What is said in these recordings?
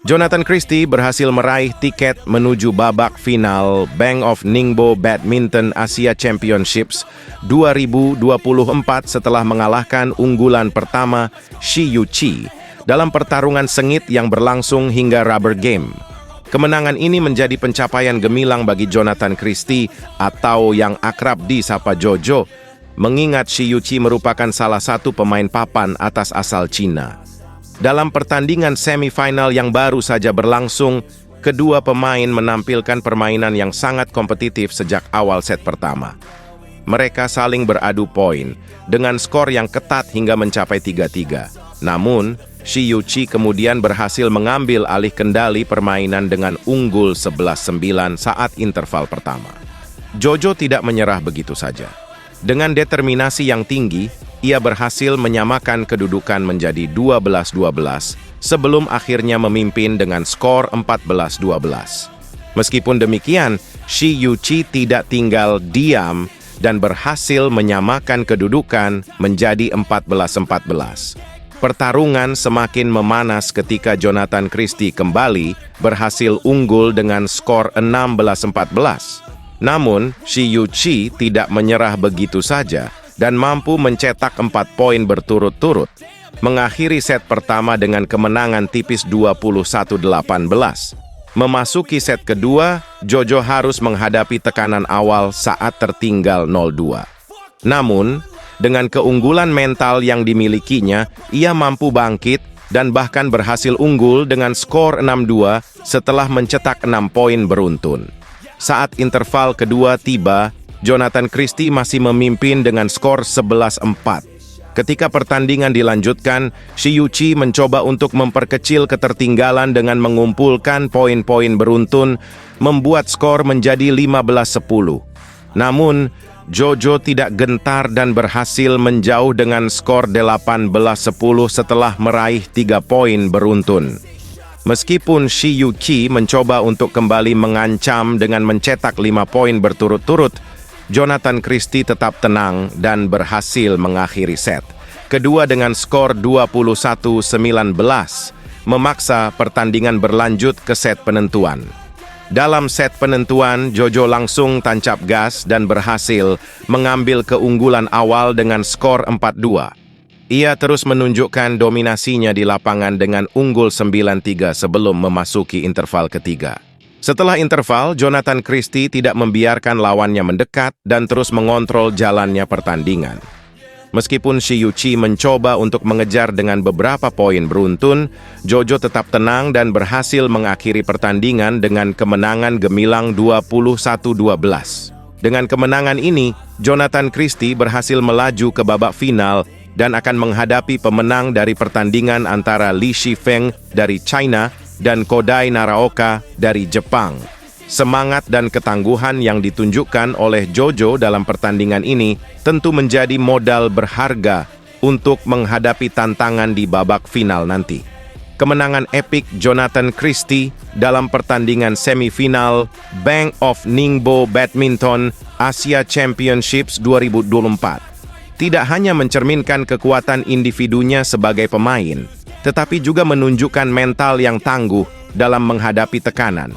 Jonathan Christie berhasil meraih tiket menuju babak final Bank of Ningbo Badminton Asia Championships 2024 setelah mengalahkan unggulan pertama Shi Yuqi dalam pertarungan sengit yang berlangsung hingga rubber game. Kemenangan ini menjadi pencapaian gemilang bagi Jonathan Christie atau yang akrab disapa Jojo, mengingat Shi Yuqi merupakan salah satu pemain papan atas asal Cina. Dalam pertandingan semifinal yang baru saja berlangsung, kedua pemain menampilkan permainan yang sangat kompetitif sejak awal set pertama. Mereka saling beradu poin dengan skor yang ketat hingga mencapai 3-3. Namun, Shi Yuqi kemudian berhasil mengambil alih kendali permainan dengan unggul 11-9 saat interval pertama. Jojo tidak menyerah begitu saja. Dengan determinasi yang tinggi, ia berhasil menyamakan kedudukan menjadi 12-12 sebelum akhirnya memimpin dengan skor 14-12. Meskipun demikian, Shi Yuqi tidak tinggal diam dan berhasil menyamakan kedudukan menjadi 14-14. Pertarungan semakin memanas ketika Jonathan Christie kembali berhasil unggul dengan skor 16-14. Namun, Shi Yuqi tidak menyerah begitu saja dan mampu mencetak 4 poin berturut-turut, mengakhiri set pertama dengan kemenangan tipis 21-18. Memasuki set kedua, Jojo harus menghadapi tekanan awal saat tertinggal 0-2. Namun, dengan keunggulan mental yang dimilikinya, ia mampu bangkit dan bahkan berhasil unggul dengan skor 6-2 setelah mencetak 6 poin beruntun. Saat interval kedua tiba, Jonathan Christie masih memimpin dengan skor 11-4. Ketika pertandingan dilanjutkan, Shi Yuqi mencoba untuk memperkecil ketertinggalan dengan mengumpulkan poin-poin beruntun, membuat skor menjadi 15-10. Namun, Jojo tidak gentar dan berhasil menjauh dengan skor 18-10 setelah meraih 3 poin beruntun. Meskipun Shi Yuqi mencoba untuk kembali mengancam dengan mencetak 5 poin berturut-turut, Jonathan Christie tetap tenang dan berhasil mengakhiri set kedua dengan skor 21-19, memaksa pertandingan berlanjut ke set penentuan. Dalam set penentuan, Jojo langsung tancap gas dan berhasil mengambil keunggulan awal dengan skor 4-2. Ia terus menunjukkan dominasinya di lapangan dengan unggul 9-3 sebelum memasuki interval ketiga. Setelah interval, Jonathan Christie tidak membiarkan lawannya mendekat dan terus mengontrol jalannya pertandingan. Meskipun Shi Yuqi mencoba untuk mengejar dengan beberapa poin beruntun, Jojo tetap tenang dan berhasil mengakhiri pertandingan dengan kemenangan gemilang 21-12. Dengan kemenangan ini, Jonathan Christie berhasil melaju ke babak final dan akan menghadapi pemenang dari pertandingan antara Li Shifeng dari China dan Kodai Naraoka dari Jepang. Semangat dan ketangguhan yang ditunjukkan oleh Jojo dalam pertandingan ini tentu menjadi modal berharga untuk menghadapi tantangan di babak final nanti. Kemenangan epik Jonathan Christie dalam pertandingan semifinal Bank of Ningbo Badminton Asia Championships 2024 tidak hanya mencerminkan kekuatan individunya sebagai pemain, tetapi juga menunjukkan mental yang tangguh dalam menghadapi tekanan.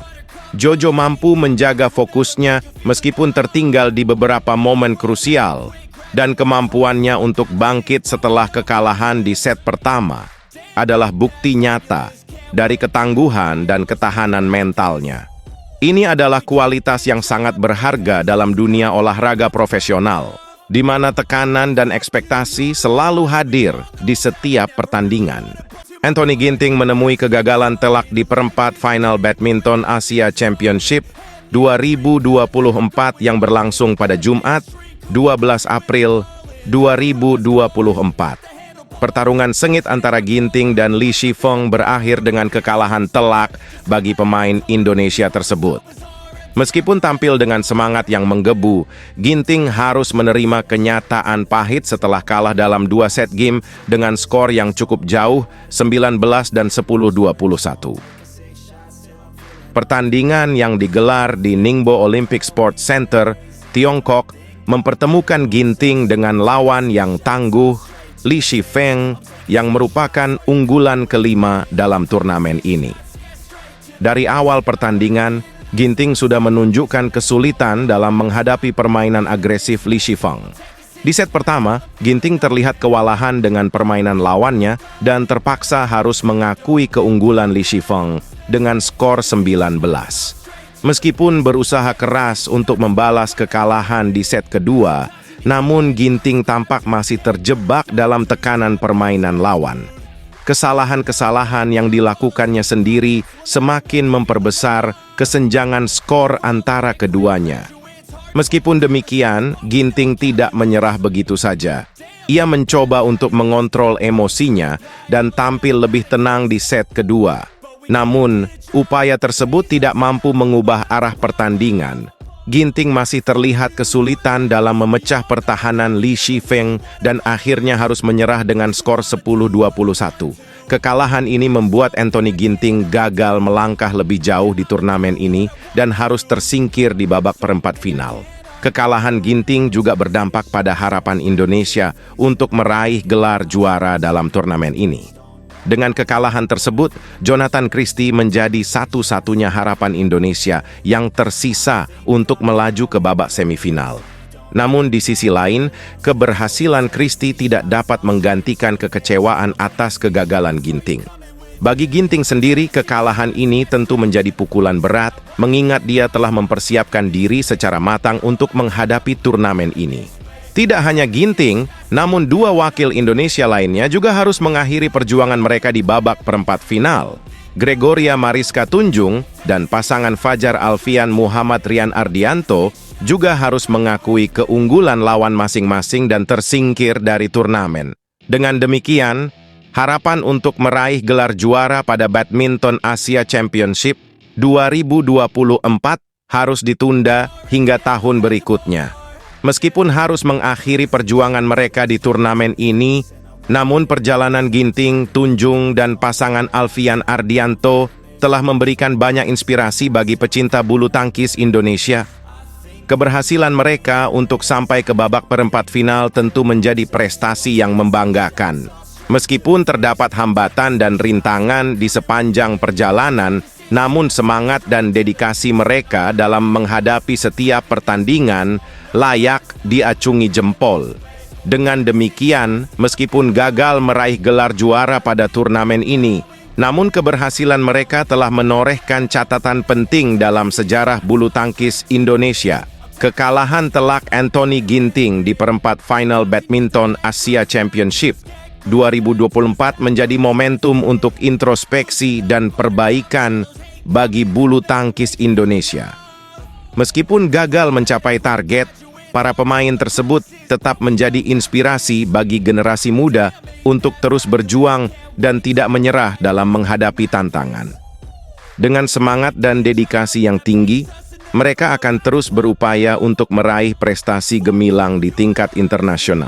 Jojo mampu menjaga fokusnya meskipun tertinggal di beberapa momen krusial, dan kemampuannya untuk bangkit setelah kekalahan di set pertama adalah bukti nyata dari ketangguhan dan ketahanan mentalnya. Ini adalah kualitas yang sangat berharga dalam dunia olahraga profesional, di mana tekanan dan ekspektasi selalu hadir di setiap pertandingan. Anthony Ginting menemui kegagalan telak di perempat final Badminton Asia Championship 2024 yang berlangsung pada Jumat, 12 April 2024. Pertarungan sengit antara Ginting dan Li Shifeng berakhir dengan kekalahan telak bagi pemain Indonesia tersebut. Meskipun tampil dengan semangat yang menggebu, Ginting harus menerima kenyataan pahit setelah kalah dalam 2 set game dengan skor yang cukup jauh, 19 dan 10-21. Pertandingan yang digelar di Ningbo Olympic Sports Center, Tiongkok, mempertemukan Ginting dengan lawan yang tangguh, Li Shifeng, yang merupakan unggulan kelima dalam turnamen ini. Dari awal pertandingan, Ginting sudah menunjukkan kesulitan dalam menghadapi permainan agresif Li Shifeng. Di set pertama, Ginting terlihat kewalahan dengan permainan lawannya dan terpaksa harus mengakui keunggulan Li Shifeng dengan skor 19. Meskipun berusaha keras untuk membalas kekalahan di set kedua, namun Ginting tampak masih terjebak dalam tekanan permainan lawan. Kesalahan-kesalahan yang dilakukannya sendiri semakin memperbesar kesenjangan skor antara keduanya. Meskipun demikian, Ginting tidak menyerah begitu saja. Ia mencoba untuk mengontrol emosinya dan tampil lebih tenang di set kedua. Namun, upaya tersebut tidak mampu mengubah arah pertandingan. Ginting masih terlihat kesulitan dalam memecah pertahanan Li Shifeng dan akhirnya harus menyerah dengan skor 10-21. Kekalahan ini membuat Anthony Ginting gagal melangkah lebih jauh di turnamen ini dan harus tersingkir di babak perempat final. Kekalahan Ginting juga berdampak pada harapan Indonesia untuk meraih gelar juara dalam turnamen ini. Dengan kekalahan tersebut, Jonathan Christie menjadi satu-satunya harapan Indonesia yang tersisa untuk melaju ke babak semifinal. Namun di sisi lain, keberhasilan Christie tidak dapat menggantikan kekecewaan atas kegagalan Ginting. Bagi Ginting sendiri, kekalahan ini tentu menjadi pukulan berat, mengingat dia telah mempersiapkan diri secara matang untuk menghadapi turnamen ini. Tidak hanya Ginting, namun dua wakil Indonesia lainnya juga harus mengakhiri perjuangan mereka di babak perempat final. Gregoria Mariska Tunjung dan pasangan Fajar Alfian Muhammad Rian Ardianto juga harus mengakui keunggulan lawan masing-masing dan tersingkir dari turnamen. Dengan demikian, harapan untuk meraih gelar juara pada Badminton Asia Championship 2024 harus ditunda hingga tahun berikutnya. Meskipun harus mengakhiri perjuangan mereka di turnamen ini, namun perjalanan Ginting, Tunjung, dan pasangan Alfian Ardianto telah memberikan banyak inspirasi bagi pecinta bulu tangkis Indonesia. Keberhasilan mereka untuk sampai ke babak perempat final tentu menjadi prestasi yang membanggakan. Meskipun terdapat hambatan dan rintangan di sepanjang perjalanan, namun semangat dan dedikasi mereka dalam menghadapi setiap pertandingan layak diacungi jempol. Dengan demikian, meskipun gagal meraih gelar juara pada turnamen ini, namun keberhasilan mereka telah menorehkan catatan penting dalam sejarah bulu tangkis Indonesia. Kekalahan telak Anthony Ginting di perempat final Badminton Asia Championship 2024 menjadi momentum untuk introspeksi dan perbaikan bagi bulu tangkis Indonesia. Meskipun gagal mencapai target, para pemain tersebut tetap menjadi inspirasi bagi generasi muda untuk terus berjuang dan tidak menyerah dalam menghadapi tantangan. Dengan semangat dan dedikasi yang tinggi, mereka akan terus berupaya untuk meraih prestasi gemilang di tingkat internasional.